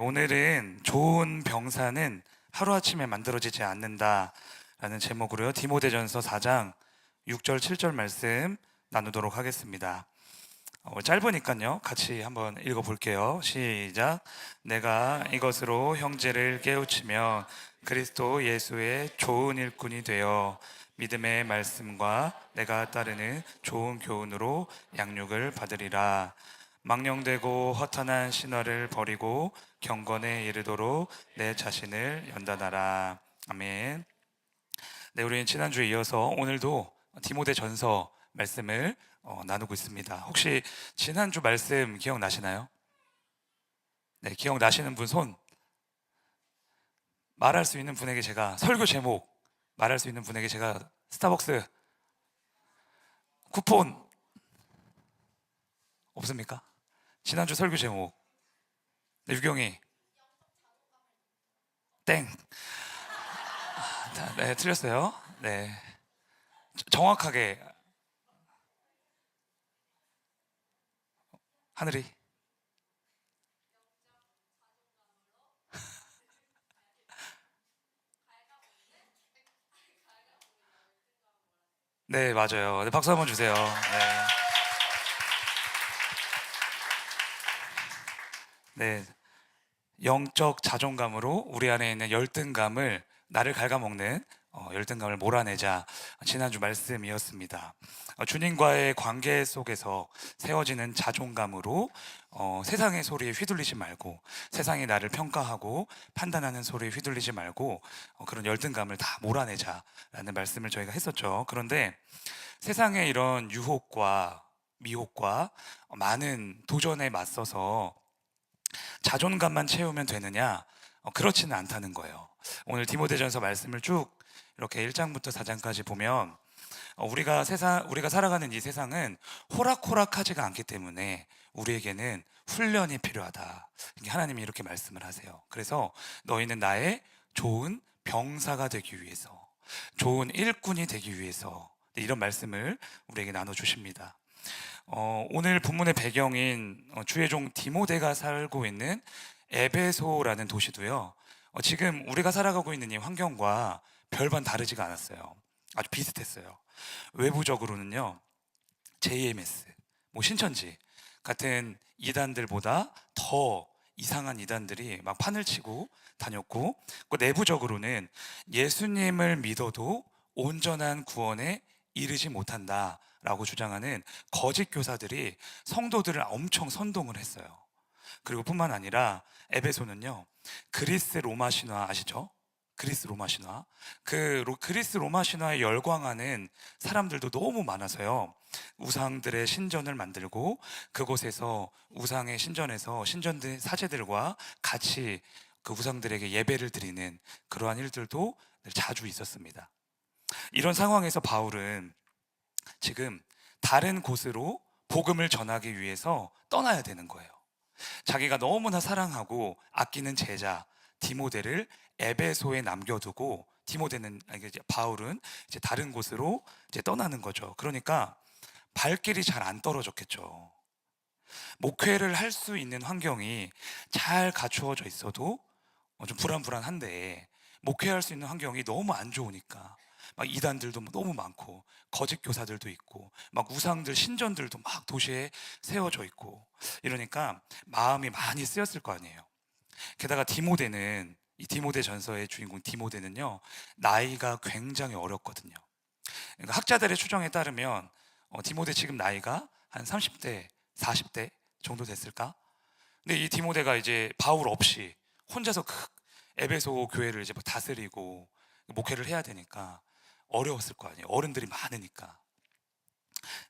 오늘은 좋은 병사는 하루아침에 만들어지지 않는다라는 제목으로요. 디모데전서 4장 6절 7절 말씀 나누도록 하겠습니다. 짧으니까요. 같이 한번 읽어볼게요. 시작. 내가 이것으로 형제를 깨우치며 그리스도 예수의 좋은 일꾼이 되어 믿음의 말씀과 내가 따르는 좋은 교훈으로 양육을 받으리라. 망령되고 허탄한 신화를 버리고 경건에 이르도록 내 자신을 연단하라. 아멘. 네, 우리는 지난주에 이어서 오늘도 디모데전서 말씀을 나누고 있습니다. 혹시 지난주 말씀 기억나시나요? 네, 기억나시는 분 손. 말할 수 있는 분에게 제가 설교 제목 말할 수 있는 분에게 제가 스타벅스 쿠폰 없습니까? 지난주 설교 제목. 네, 유경이 땡. 네, 틀렸어요. 네, 정확하게 하늘이. 네, 맞아요. 네, 박수 한번 주세요. 네. 네, 영적 자존감으로 우리 안에 있는 열등감을 나를 갉아먹는 열등감을 몰아내자. 지난주 말씀이었습니다. 주님과의 관계 속에서 세워지는 자존감으로 세상의 소리에 휘둘리지 말고, 세상이 나를 평가하고 판단하는 소리에 휘둘리지 말고 그런 열등감을 다 몰아내자라는 말씀을 저희가 했었죠. 그런데 세상의 이런 유혹과 미혹과 많은 도전에 맞서서 자존감만 채우면 되느냐? 그렇지는 않다는 거예요. 오늘 디모데전서 말씀을 쭉 이렇게 1장부터 4장까지 보면 우리가 살아가는 이 세상은 호락호락하지가 않기 때문에 우리에게는 훈련이 필요하다. 하나님이 이렇게 말씀을 하세요. 그래서 너희는 나의 좋은 병사가 되기 위해서, 좋은 일꾼이 되기 위해서 이런 말씀을 우리에게 나눠주십니다. 오늘 본문의 배경인 주의 종 디모데가 살고 있는 에베소라는 도시도요, 지금 우리가 살아가고 있는 이 환경과 별반 다르지가 않았어요. 아주 비슷했어요. 외부적으로는요, JMS, 뭐 신천지 같은 이단들보다 더 이상한 이단들이 막 판을 치고 다녔고, 그 내부적으로는 예수님을 믿어도 온전한 구원에 이르지 못한다라고 주장하는 거짓 교사들이 성도들을 엄청 선동을 했어요. 그리고 뿐만 아니라 에베소는요, 그리스 로마 신화 아시죠? 그리스 로마 신화. 그리스 로마 신화에 열광하는 사람들도 너무 많아서요, 우상들의 신전을 만들고 그곳에서 우상의 신전에서 신전들 사제들과 같이 그 우상들에게 예배를 드리는 그러한 일들도 자주 있었습니다. 이런 상황에서 바울은 지금 다른 곳으로 복음을 전하기 위해서 떠나야 되는 거예요. 자기가 너무나 사랑하고 아끼는 제자 디모데를 에베소에 남겨두고 바울은 이제 다른 곳으로 이제 떠나는 거죠. 그러니까 발길이 잘 안 떨어졌겠죠. 목회를 할 수 있는 환경이 잘 갖추어져 있어도 좀 불안불안한데, 목회할 수 있는 환경이 너무 안 좋으니까 막 이단들도 너무 많고 거짓 교사들도 있고 막 우상들 신전들도 막 도시에 세워져 있고 이러니까 마음이 많이 쓰였을 거 아니에요. 게다가 이 디모데 전서의 주인공 디모데는요, 나이가 굉장히 어렸거든요. 그러니까 학자들의 추정에 따르면 디모데 지금 나이가 한 30대 40대 정도 됐을까? 근데 이 디모데가 이제 바울 없이 혼자서 에베소 교회를 이제 뭐 다스리고 목회를 해야 되니까 어려웠을 거 아니에요. 어른들이 많으니까.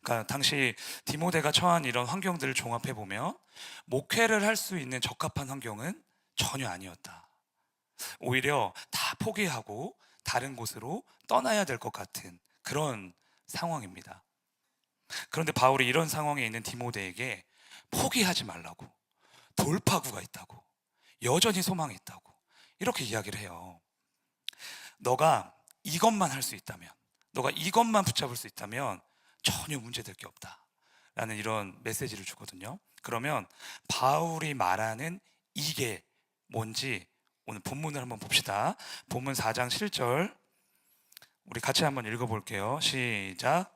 그러니까 당시 디모데가 처한 이런 환경들을 종합해 보면 목회를 할 수 있는 적합한 환경은 전혀 아니었다. 오히려 다 포기하고 다른 곳으로 떠나야 될 것 같은 그런 상황입니다. 그런데 바울이 이런 상황에 있는 디모데에게 포기하지 말라고, 돌파구가 있다고, 여전히 소망이 있다고 이렇게 이야기를 해요. 너가 이것만 할 수 있다면, 너가 이것만 붙잡을 수 있다면 전혀 문제될 게 없다 라는 이런 메시지를 주거든요. 그러면 바울이 말하는 이게 뭔지 오늘 본문을 한번 봅시다. 본문 4장 7절 우리 같이 한번 읽어볼게요. 시작.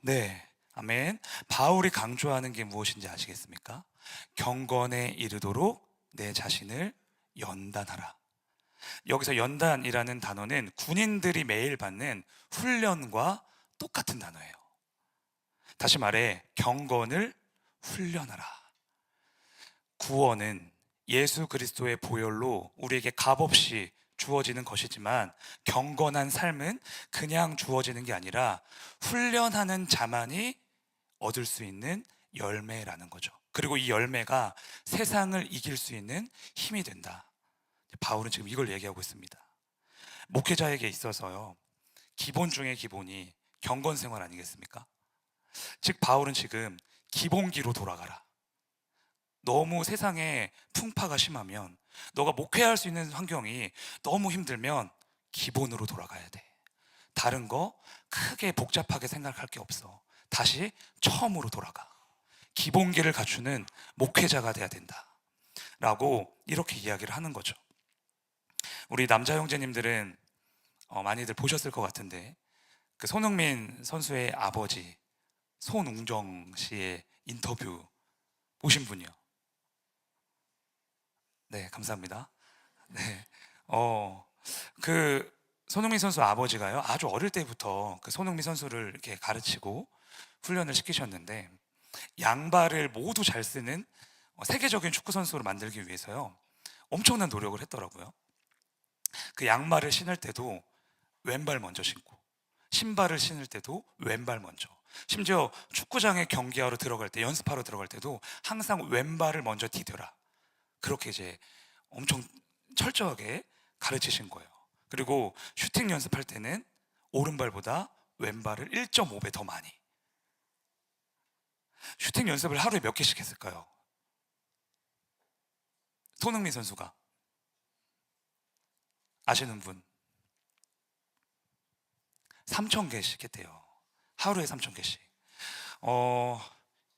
네, 아멘. 바울이 강조하는 게 무엇인지 아시겠습니까? 경건에 이르도록 내 자신을 연단하라. 여기서 연단이라는 단어는 군인들이 매일 받는 훈련과 똑같은 단어예요. 다시 말해 경건을 훈련하라. 구원은 예수 그리스도의 보혈로 우리에게 값없이 주어지는 것이지만 경건한 삶은 그냥 주어지는 게 아니라 훈련하는 자만이 얻을 수 있는 열매라는 거죠. 그리고 이 열매가 세상을 이길 수 있는 힘이 된다. 바울은 지금 이걸 얘기하고 있습니다. 목회자에게 있어서요, 기본 중에 기본이 경건 생활 아니겠습니까? 즉 바울은 지금 기본기로 돌아가라. 너무 세상에 풍파가 심하면, 너가 목회할 수 있는 환경이 너무 힘들면 기본으로 돌아가야 돼. 다른 거 크게 복잡하게 생각할 게 없어. 다시 처음으로 돌아가. 기본기를 갖추는 목회자가 돼야 된다 라고 이렇게 이야기를 하는 거죠. 우리 남자 형제님들은 많이들 보셨을 것 같은데, 그 손흥민 선수의 아버지 손웅정 씨의 인터뷰 보신 분이요? 네, 감사합니다. 네, 그 손흥민 선수 아버지가요, 아주 어릴 때부터 그 손흥민 선수를 이렇게 가르치고 훈련을 시키셨는데, 양발을 모두 잘 쓰는 세계적인 축구 선수로 만들기 위해서요, 엄청난 노력을 했더라고요. 그 양말을 신을 때도 왼발 먼저 신고, 신발을 신을 때도 왼발 먼저, 심지어 축구장에 경기하러 들어갈 때, 연습하러 들어갈 때도 항상 왼발을 먼저 디뎌라. 그렇게 이제 엄청 철저하게 가르치신 거예요. 그리고 슈팅 연습할 때는 오른발보다 왼발을 1.5배 더 많이. 슈팅 연습을 하루에 몇 개씩 했을까요? 손흥민 선수가 아시는 분? 3,000개씩 했대요. 하루에 3,000개씩.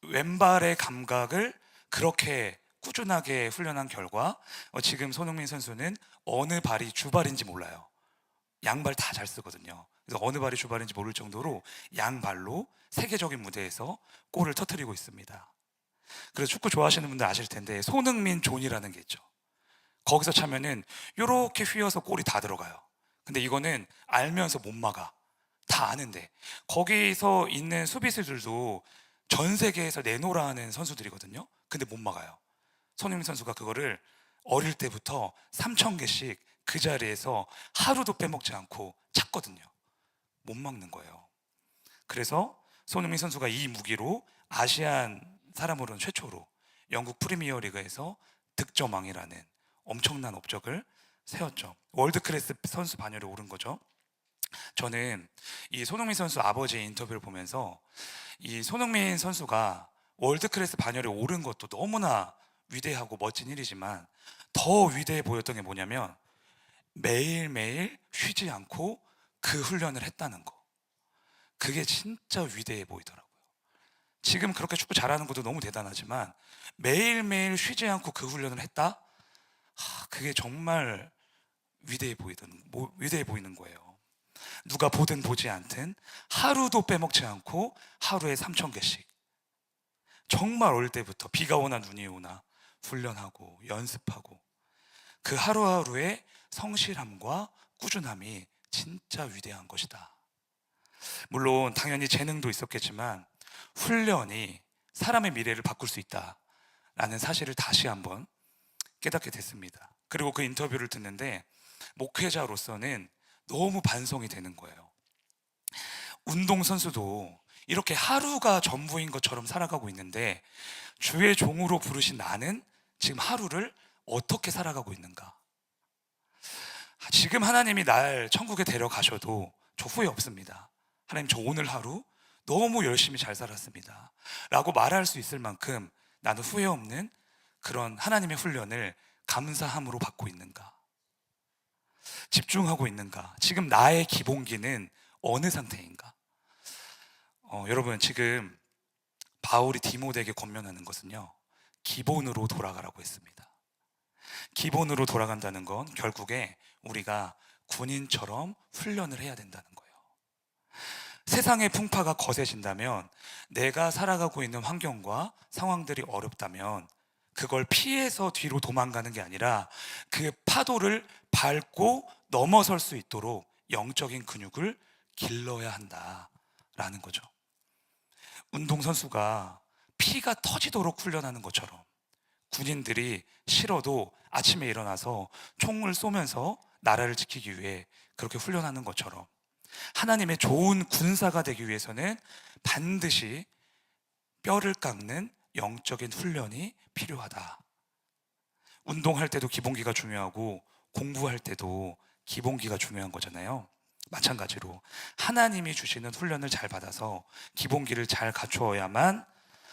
왼발의 감각을 그렇게 꾸준하게 훈련한 결과 지금 손흥민 선수는 어느 발이 주발인지 몰라요. 양발 다 잘 쓰거든요. 그래서 어느 발이 주발인지 모를 정도로 양발로 세계적인 무대에서 골을 터뜨리고 있습니다. 그래서 축구 좋아하시는 분들 아실 텐데 손흥민 존이라는 게 있죠. 거기서 차면은 이렇게 휘어서 골이 다 들어가요. 근데 이거는 알면서 못 막아. 다 아는데. 거기서 있는 수비수들도 전 세계에서 내노라 하는 선수들이거든요. 근데 못 막아요. 손흥민 선수가 그거를 어릴 때부터 3,000개씩 그 자리에서 하루도 빼먹지 않고 찼거든요. 못 막는 거예요. 그래서 손흥민 선수가 이 무기로 아시안 사람으로는 최초로 영국 프리미어 리그에서 득점왕이라는 엄청난 업적을 세웠죠. 월드클래스 선수 반열에 오른 거죠. 저는 이 손흥민 선수 아버지의 인터뷰를 보면서 이 손흥민 선수가 월드클래스 반열에 오른 것도 너무나 위대하고 멋진 일이지만 더 위대해 보였던 게 뭐냐면 매일매일 쉬지 않고 그 훈련을 했다는 거. 그게 진짜 위대해 보이더라고요. 지금 그렇게 축구 잘하는 것도 너무 대단하지만 매일매일 쉬지 않고 그 훈련을 했다? 그게 정말 위대해 보이는 거예요. 누가 보든 보지 않든 하루도 빼먹지 않고 하루에 3,000개씩 정말 어릴 때부터 비가 오나 눈이 오나 훈련하고 연습하고 그 하루하루의 성실함과 꾸준함이 진짜 위대한 것이다. 물론 당연히 재능도 있었겠지만 훈련이 사람의 미래를 바꿀 수 있다라는 사실을 다시 한번 깨닫게 됐습니다. 그리고 그 인터뷰를 듣는데 목회자로서는 너무 반성이 되는 거예요. 운동선수도 이렇게 하루가 전부인 것처럼 살아가고 있는데 주의 종으로 부르신 나는 지금 하루를 어떻게 살아가고 있는가? 지금 하나님이 날 천국에 데려가셔도 저 후회 없습니다. 하나님, 저 오늘 하루 너무 열심히 잘 살았습니다 라고 말할 수 있을 만큼 나는 후회 없는 그런 하나님의 훈련을 감사함으로 받고 있는가? 집중하고 있는가? 지금 나의 기본기는 어느 상태인가? 여러분, 지금 바울이 디모데에게 권면하는 것은요, 기본으로 돌아가라고 했습니다. 기본으로 돌아간다는 건 결국에 우리가 군인처럼 훈련을 해야 된다는 거예요. 세상의 풍파가 거세진다면, 내가 살아가고 있는 환경과 상황들이 어렵다면 그걸 피해서 뒤로 도망가는 게 아니라 그 파도를 밟고 넘어설 수 있도록 영적인 근육을 길러야 한다라는 거죠. 운동선수가 피가 터지도록 훈련하는 것처럼 군인들이 싫어도 아침에 일어나서 총을 쏘면서 나라를 지키기 위해 그렇게 훈련하는 것처럼, 하나님의 좋은 군사가 되기 위해서는 반드시 뼈를 깎는 영적인 훈련이 필요하다. 운동할 때도 기본기가 중요하고 공부할 때도 기본기가 중요한 거잖아요. 마찬가지로 하나님이 주시는 훈련을 잘 받아서 기본기를 잘 갖추어야만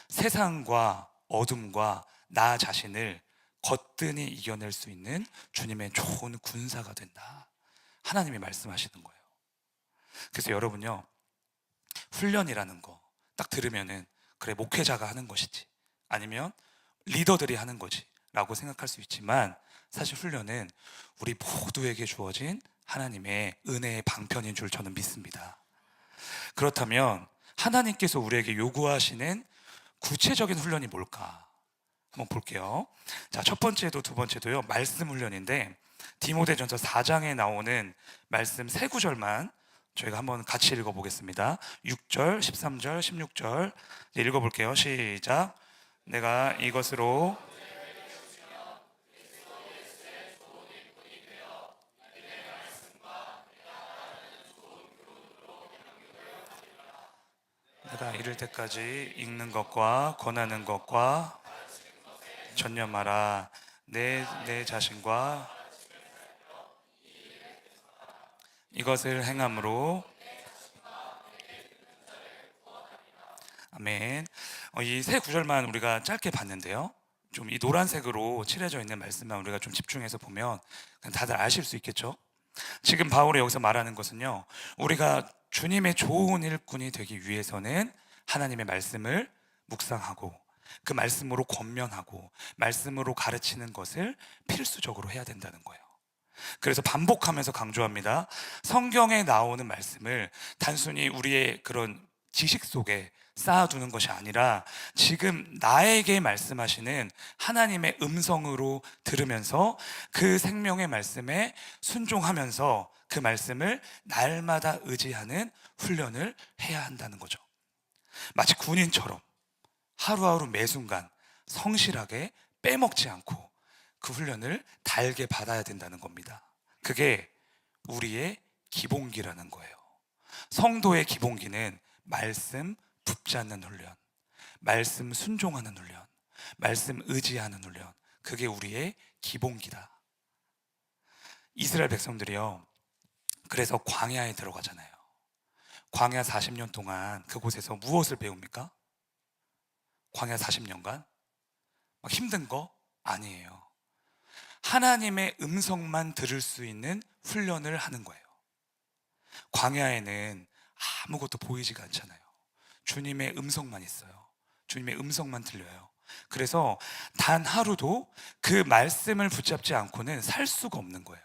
세상과 어둠과 나 자신을 거뜬히 이겨낼 수 있는 주님의 좋은 군사가 된다, 하나님이 말씀하시는 거예요. 그래서 여러분요, 훈련이라는 거 딱 들으면은 그래, 목회자가 하는 것이지, 아니면 리더들이 하는 거지 라고 생각할 수 있지만, 사실 훈련은 우리 모두에게 주어진 하나님의 은혜의 방편인 줄 저는 믿습니다. 그렇다면 하나님께서 우리에게 요구하시는 구체적인 훈련이 뭘까? 한번 볼게요. 자, 첫 번째도 두 번째도요, 말씀 훈련인데, 디모데전서 4장에 나오는 말씀 세 구절만 저희가 한번 같이 읽어보겠습니다. 6절, 13절, 16절 읽어볼게요. 시작. 내가 이것으로 내가 이를 때까지 읽는 것과 권하는 것과 전념하라. 내 자신과 이것을 행함으로. 아멘. 이 세 구절만 우리가 짧게 봤는데요, 좀 이 노란색으로 칠해져 있는 말씀만 우리가 좀 집중해서 보면 다들 아실 수 있겠죠? 지금 바울이 여기서 말하는 것은요, 우리가 주님의 좋은 일꾼이 되기 위해서는 하나님의 말씀을 묵상하고 그 말씀으로 권면하고 말씀으로 가르치는 것을 필수적으로 해야 된다는 거예요. 그래서 반복하면서 강조합니다. 성경에 나오는 말씀을 단순히 우리의 그런 지식 속에 쌓아두는 것이 아니라 지금 나에게 말씀하시는 하나님의 음성으로 들으면서 그 생명의 말씀에 순종하면서 그 말씀을 날마다 의지하는 훈련을 해야 한다는 거죠. 마치 군인처럼 하루하루 매 순간 성실하게 빼먹지 않고 그 훈련을 달게 받아야 된다는 겁니다. 그게 우리의 기본기라는 거예요. 성도의 기본기는 말씀 붙잡는 훈련, 말씀 순종하는 훈련, 말씀 의지하는 훈련, 그게 우리의 기본기다. 이스라엘 백성들이요, 그래서 광야에 들어가잖아요. 광야 40년 동안 그곳에서 무엇을 배웁니까? 광야 40년간 막 힘든 거 아니에요. 하나님의 음성만 들을 수 있는 훈련을 하는 거예요. 광야에는 아무것도 보이지가 않잖아요. 주님의 음성만 있어요. 주님의 음성만 들려요. 그래서 단 하루도 그 말씀을 붙잡지 않고는 살 수가 없는 거예요.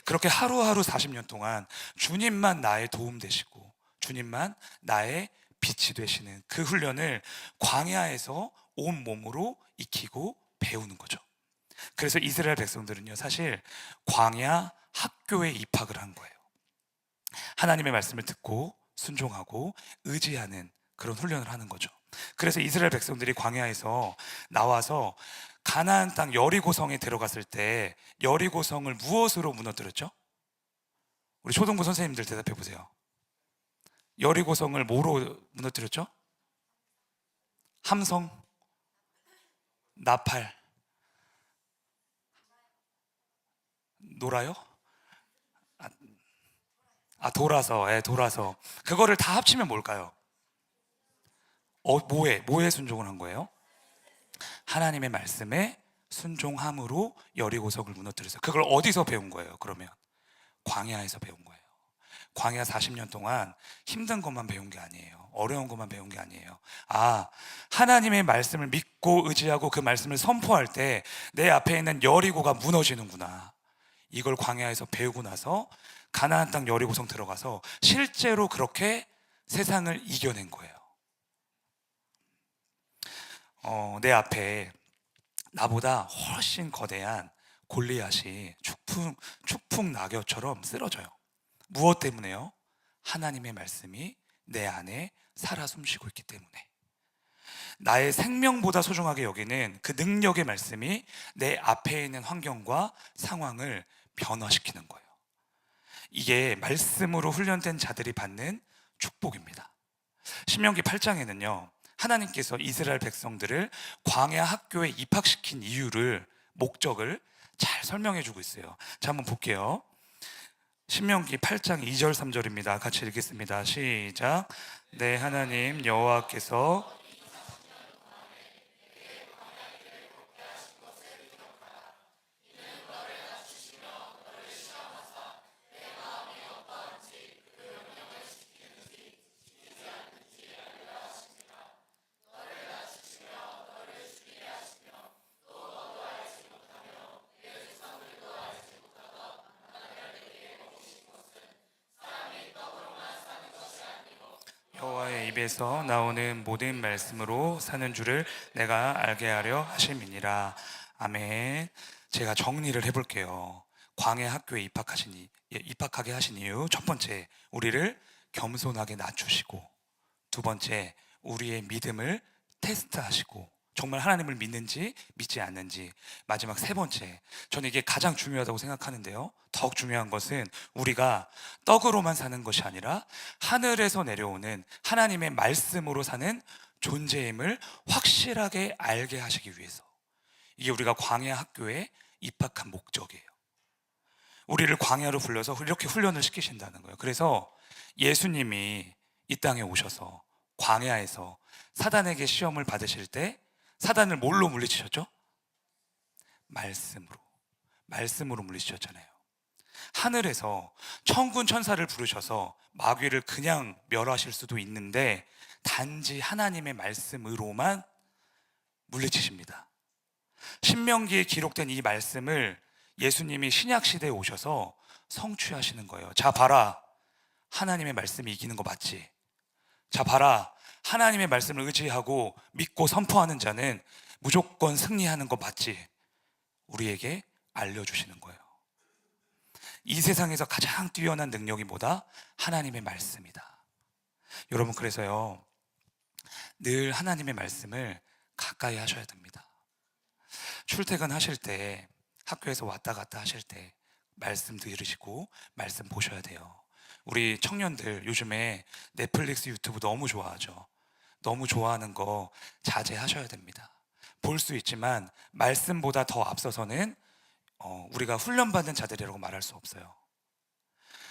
그렇게 하루하루 40년 동안 주님만 나의 도움 되시고 주님만 나의 빛이 되시는 그 훈련을 광야에서 온 몸으로 익히고 배우는 거죠. 그래서 이스라엘 백성들은요, 사실 광야 학교에 입학을 한 거예요. 하나님의 말씀을 듣고 순종하고 의지하는 그런 훈련을 하는 거죠. 그래서 이스라엘 백성들이 광야에서 나와서 가나안 땅 여리고성에 들어갔을 때 여리고성을 무엇으로 무너뜨렸죠? 우리 초등부 선생님들 대답해 보세요. 여리고성을 뭐로 무너뜨렸죠? 함성, 나팔, 노라요? 돌아서. 그거를 다 합치면 뭘까요? 뭐에 순종을 한 거예요? 하나님의 말씀에 순종함으로 여리고성을 무너뜨렸어요. 그걸 어디서 배운 거예요? 그러면 광야에서 배운 거예요. 광야 40년 동안 힘든 것만 배운 게 아니에요. 어려운 것만 배운 게 아니에요. 하나님의 말씀을 믿고 의지하고 그 말씀을 선포할 때 내 앞에 있는 여리고가 무너지는구나. 이걸 광야에서 배우고 나서 가나안 땅 여리고성 들어가서 실제로 그렇게 세상을 이겨낸 거예요. 내 앞에 나보다 훨씬 거대한 골리앗이 축풍 낙엽처럼 쓰러져요. 무엇 때문에요? 하나님의 말씀이 내 안에 살아 숨쉬고 있기 때문에. 나의 생명보다 소중하게 여기는 그 능력의 말씀이 내 앞에 있는 환경과 상황을 변화시키는 거예요. 이게 말씀으로 훈련된 자들이 받는 축복입니다. 신명기 8장에는요, 하나님께서 이스라엘 백성들을 광야 학교에 입학시킨 이유를, 목적을 잘 설명해 주고 있어요. 자, 한번 볼게요. 신명기 8장 2절 3절입니다. 같이 읽겠습니다. 시작. 내 하나님 여호와께서 여호와의 입에서 나오는 모든 말씀으로 사는 줄을 내가 알게 하려 하심이니라. 아멘. 제가 정리를 해볼게요. 광야 학교에 입학하게 하신 이유, 첫 번째, 우리를 겸손하게 낮추시고, 두 번째, 우리의 믿음을 테스트하시고, 정말 하나님을 믿는지 믿지 않는지, 마지막 세 번째, 저는 이게 가장 중요하다고 생각하는데요, 더욱 중요한 것은 우리가 떡으로만 사는 것이 아니라 하늘에서 내려오는 하나님의 말씀으로 사는 존재임을 확실하게 알게 하시기 위해서, 이게 우리가 광야 학교에 입학한 목적이에요. 우리를 광야로 불러서 이렇게 훈련을 시키신다는 거예요. 그래서 예수님이 이 땅에 오셔서 광야에서 사단에게 시험을 받으실 때 사단을 뭘로 물리치셨죠? 말씀으로 물리치셨잖아요. 하늘에서 천군 천사를 부르셔서 마귀를 그냥 멸하실 수도 있는데 단지 하나님의 말씀으로만 물리치십니다. 신명기에 기록된 이 말씀을 예수님이 신약 시대에 오셔서 성취하시는 거예요. 자, 봐라, 하나님의 말씀이 이기는 거 맞지? 자, 봐라, 하나님의 말씀을 의지하고 믿고 선포하는 자는 무조건 승리하는 거 맞지? 우리에게 알려주시는 거예요. 이 세상에서 가장 뛰어난 능력이 뭐다? 하나님의 말씀이다. 여러분, 그래서요, 늘 하나님의 말씀을 가까이 하셔야 됩니다. 출퇴근하실 때, 학교에서 왔다 갔다 하실 때 말씀 들으시고 말씀 보셔야 돼요. 우리 청년들 요즘에 넷플릭스, 유튜브 너무 좋아하죠. 너무 좋아하는 거 자제하셔야 됩니다. 볼 수 있지만 말씀보다 더 앞서서는 우리가 훈련받은 자들이라고 말할 수 없어요.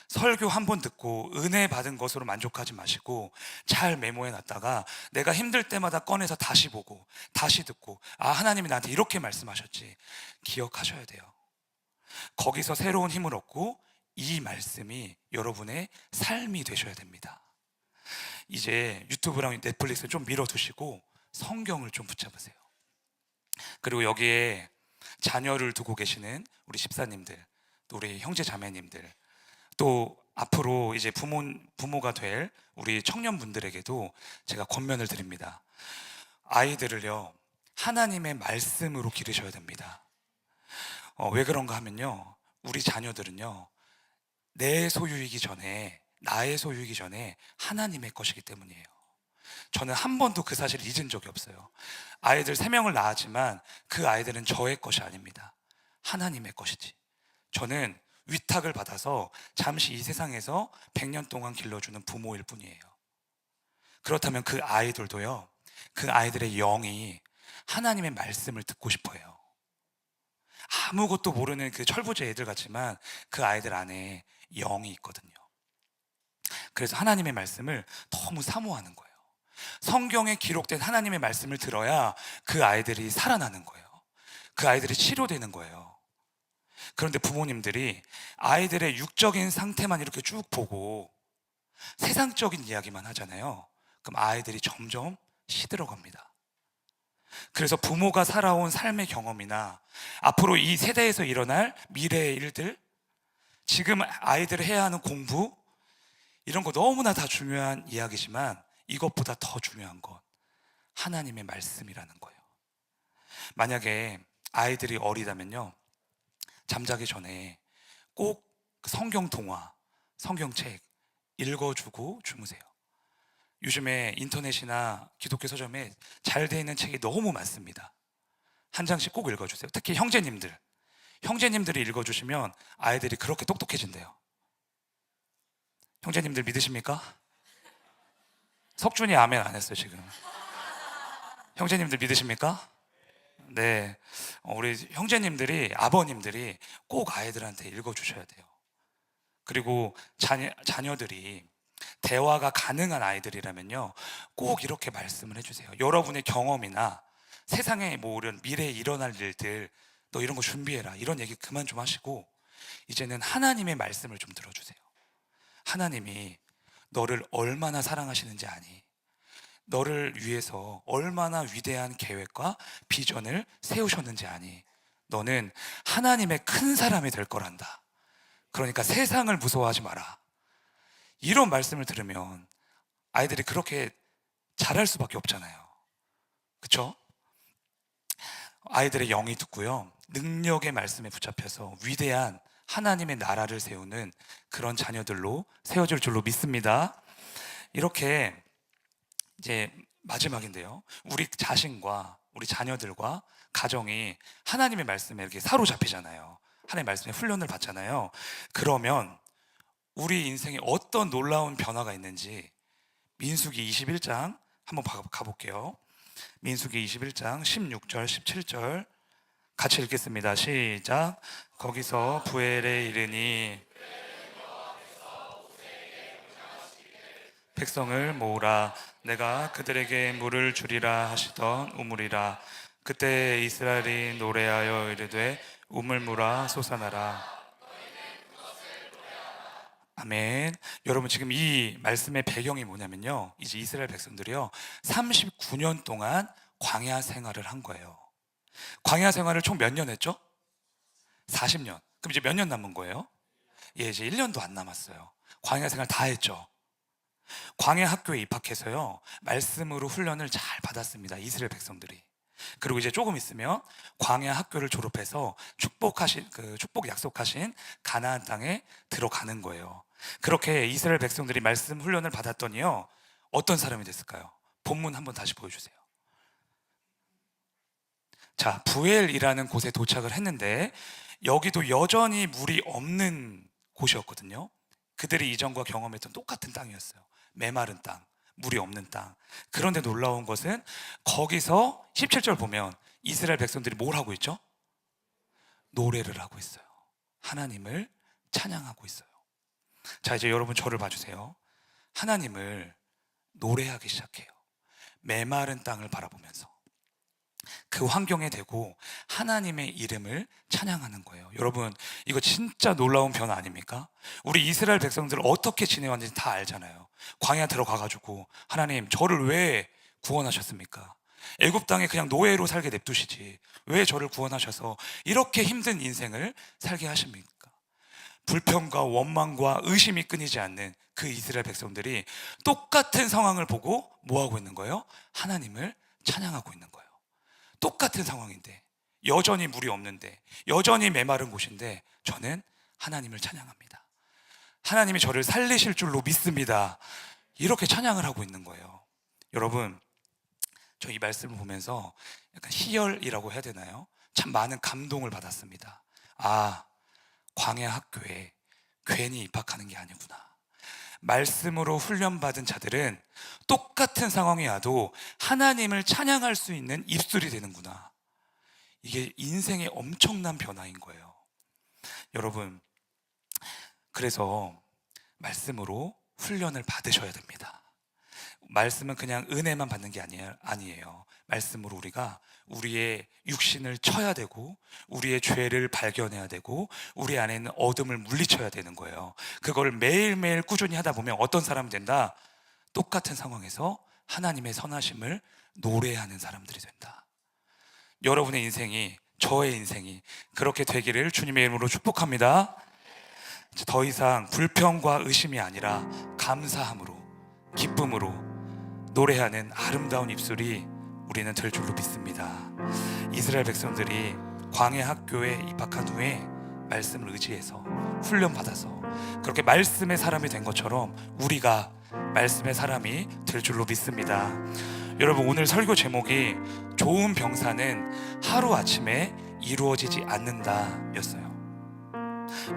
설교 한 번 듣고 은혜 받은 것으로 만족하지 마시고 잘 메모해 놨다가 내가 힘들 때마다 꺼내서 다시 보고 다시 듣고, 하나님이 나한테 이렇게 말씀하셨지, 기억하셔야 돼요. 거기서 새로운 힘을 얻고 이 말씀이 여러분의 삶이 되셔야 됩니다. 이제 유튜브랑 넷플릭스 좀 밀어두시고 성경을 좀 붙잡으세요. 그리고 여기에 자녀를 두고 계시는 우리 집사님들, 또 우리 형제 자매님들, 또 앞으로 이제 부모가 될 우리 청년분들에게도 제가 권면을 드립니다. 아이들을요, 하나님의 말씀으로 기르셔야 됩니다. 왜 그런가 하면요, 우리 자녀들은요, 내 소유이기 전에, 나의 소유이기 전에 하나님의 것이기 때문이에요. 저는 한 번도 그 사실을 잊은 적이 없어요. 아이들 3명을 낳았지만 그 아이들은 저의 것이 아닙니다. 하나님의 것이지. 저는 위탁을 받아서 잠시 이 세상에서 100년 동안 길러주는 부모일 뿐이에요. 그렇다면 그 아이들도요, 그 아이들의 영이 하나님의 말씀을 듣고 싶어 해요. 아무것도 모르는 그 철부지 애들 같지만 그 아이들 안에 영이 있거든요. 그래서 하나님의 말씀을 너무 사모하는 거예요. 성경에 기록된 하나님의 말씀을 들어야 그 아이들이 살아나는 거예요. 그 아이들이 치료되는 거예요. 그런데 부모님들이 아이들의 육적인 상태만 이렇게 쭉 보고 세상적인 이야기만 하잖아요. 그럼 아이들이 점점 시들어갑니다. 그래서 부모가 살아온 삶의 경험이나 앞으로 이 세대에서 일어날 미래의 일들, 지금 아이들이 해야 하는 공부, 이런 거 너무나 다 중요한 이야기지만 이것보다 더 중요한 건 하나님의 말씀이라는 거예요. 만약에 아이들이 어리다면요, 잠자기 전에 꼭 성경 동화, 성경책 읽어주고 주무세요. 요즘에 인터넷이나 기독교 서점에 잘 돼 있는 책이 너무 많습니다. 한 장씩 꼭 읽어주세요. 특히 형제님들이 읽어주시면 아이들이 그렇게 똑똑해진대요. 형제님들 믿으십니까? 석준이 아멘 안 했어요 지금. 형제님들 믿으십니까? 네, 우리 형제님들이, 아버님들이 꼭 아이들한테 읽어주셔야 돼요. 그리고 자녀들이 대화가 가능한 아이들이라면요, 꼭 이렇게 말씀을 해주세요. 여러분의 경험이나 세상에 뭐 이런 미래에 일어날 일들, 너 이런 거 준비해라, 이런 얘기 그만 좀 하시고 이제는 하나님의 말씀을 좀 들어주세요. 하나님이 너를 얼마나 사랑하시는지 아니? 너를 위해서 얼마나 위대한 계획과 비전을 세우셨는지 아니? 너는 하나님의 큰 사람이 될 거란다. 그러니까 세상을 무서워하지 마라. 이런 말씀을 들으면 아이들이 그렇게 잘할 수밖에 없잖아요. 그렇죠? 아이들의 영이 듣고요, 능력의 말씀에 붙잡혀서 위대한 하나님의 나라를 세우는 그런 자녀들로 세워질 줄로 믿습니다. 이렇게 이제 마지막인데요, 우리 자신과 우리 자녀들과 가정이 하나님의 말씀에 이렇게 사로잡히잖아요. 하나님의 말씀에 훈련을 받잖아요. 그러면 우리 인생에 어떤 놀라운 변화가 있는지 민수기 21장 한번 가볼게요. 민수기 21장 16절 17절 같이 읽겠습니다. 시작. 거기서 부엘에 이르니 백성을 모으라. 내가 그들에게 물을 주리라 하시던 우물이라. 그때 이스라엘이 노래하여 이르되 우물물아 솟아나라. 아멘. 여러분, 지금 이 말씀의 배경이 뭐냐면요, 이제 이스라엘 백성들이요 39년 동안 광야 생활을 한 거예요. 광야 생활을 총 몇 년 했죠? 40년. 그럼 이제 몇 년 남은 거예요? 예, 이제 1년도 안 남았어요. 광야 생활 다 했죠. 광야 학교에 입학해서요 말씀으로 훈련을 잘 받았습니다, 이스라엘 백성들이. 그리고 이제 조금 있으면 광야 학교를 졸업해서 축복 약속하신 가나안 땅에 들어가는 거예요. 그렇게 이스라엘 백성들이 말씀 훈련을 받았더니요, 어떤 사람이 됐을까요? 본문 한번 다시 보여주세요. 자, 부엘이라는 곳에 도착을 했는데 여기도 여전히 물이 없는 곳이었거든요. 그들이 이전과 경험했던 똑같은 땅이었어요. 메마른 땅, 물이 없는 땅. 그런데 놀라운 것은 거기서 17절 보면 이스라엘 백성들이 뭘 하고 있죠? 노래를 하고 있어요. 하나님을 찬양하고 있어요. 자, 이제 여러분 저를 봐주세요. 하나님을 노래하기 시작해요. 메마른 땅을 바라보면서 그 환경에 대고 하나님의 이름을 찬양하는 거예요. 여러분, 이거 진짜 놀라운 변화 아닙니까? 우리 이스라엘 백성들 어떻게 지내왔는지 다 알잖아요. 광야 들어가가지고 하나님 저를 왜 구원하셨습니까? 애굽 땅에 그냥 노예로 살게 냅두시지 왜 저를 구원하셔서 이렇게 힘든 인생을 살게 하십니까? 불평과 원망과 의심이 끊이지 않는 그 이스라엘 백성들이 똑같은 상황을 보고 뭐 하고 있는 거예요? 하나님을 찬양하고 있는 거예요. 똑같은 상황인데, 여전히 물이 없는데, 여전히 메마른 곳인데 저는 하나님을 찬양합니다. 하나님이 저를 살리실 줄로 믿습니다. 이렇게 찬양을 하고 있는 거예요. 여러분, 저 이 말씀을 보면서 약간 희열이라고 해야 되나요? 참 많은 감동을 받았습니다. 아, 광야 학교에 괜히 입학하는 게 아니구나. 말씀으로 훈련받은 자들은 똑같은 상황이 와도 하나님을 찬양할 수 있는 입술이 되는구나. 이게 인생의 엄청난 변화인 거예요. 여러분, 그래서 말씀으로 훈련을 받으셔야 됩니다. 말씀은 그냥 은혜만 받는 게 아니에요. 말씀으로 우리가 우리의 육신을 쳐야 되고, 우리의 죄를 발견해야 되고, 우리 안에 있는 어둠을 물리쳐야 되는 거예요. 그걸 매일매일 꾸준히 하다 보면 어떤 사람이 된다? 똑같은 상황에서 하나님의 선하심을 노래하는 사람들이 된다. 여러분의 인생이, 저의 인생이 그렇게 되기를 주님의 이름으로 축복합니다. 더 이상 불평과 의심이 아니라 감사함으로, 기쁨으로 노래하는 아름다운 입술이 우리는 될 줄로 믿습니다. 이스라엘 백성들이 광야 학교에 입학한 후에 말씀을 의지해서 훈련받아서 그렇게 말씀의 사람이 된 것처럼 우리가 말씀의 사람이 될 줄로 믿습니다. 여러분, 오늘 설교 제목이 좋은 병사는 하루아침에 이루어지지 않는다 였어요.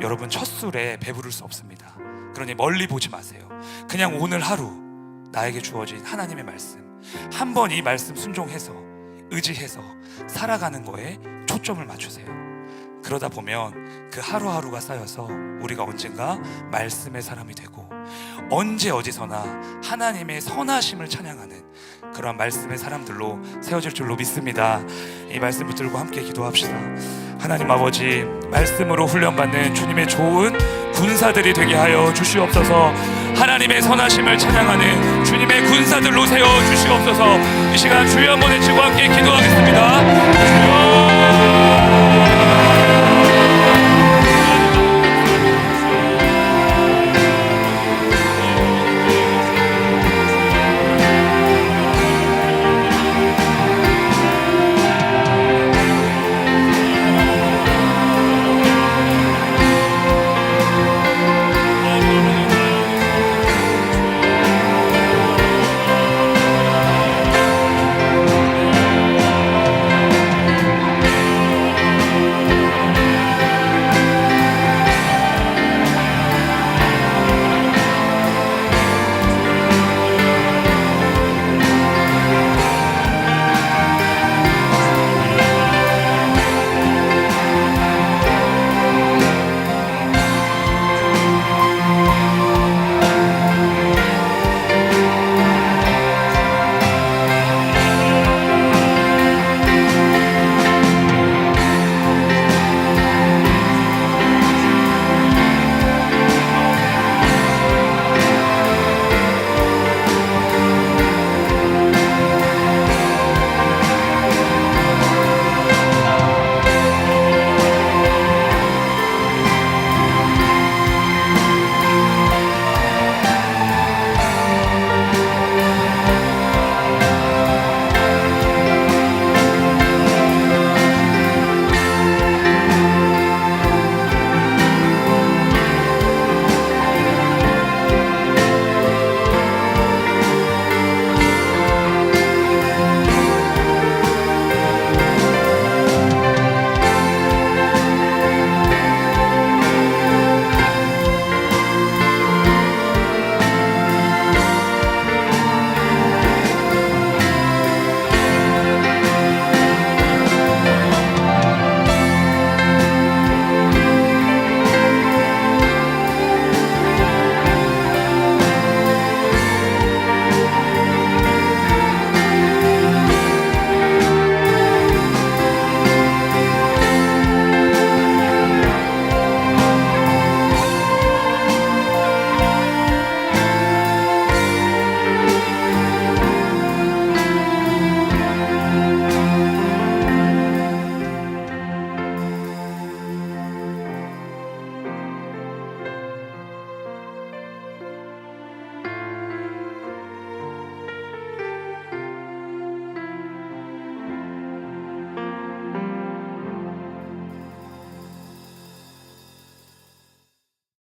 여러분, 첫 술에 배부를 수 없습니다. 그러니 멀리 보지 마세요. 그냥 오늘 하루 나에게 주어진 하나님의 말씀, 한번 이 말씀 순종해서 의지해서 살아가는 거에 초점을 맞추세요. 그러다 보면 그 하루하루가 쌓여서 우리가 언젠가 말씀의 사람이 되고, 언제 어디서나 하나님의 선하심을 찬양하는 그러한 말씀의 사람들로 세워질 줄로 믿습니다. 이 말씀 붙들고 함께 기도합시다. 하나님 아버지, 말씀으로 훈련받는 주님의 좋은 군사들이 되게 하여 주시옵소서. 하나님의 선하심을 찬양하는 주님의 군사들로 세워 주시옵소서. 이 시간 주여 한번 외치고 함께 기도하겠습니다. 주여.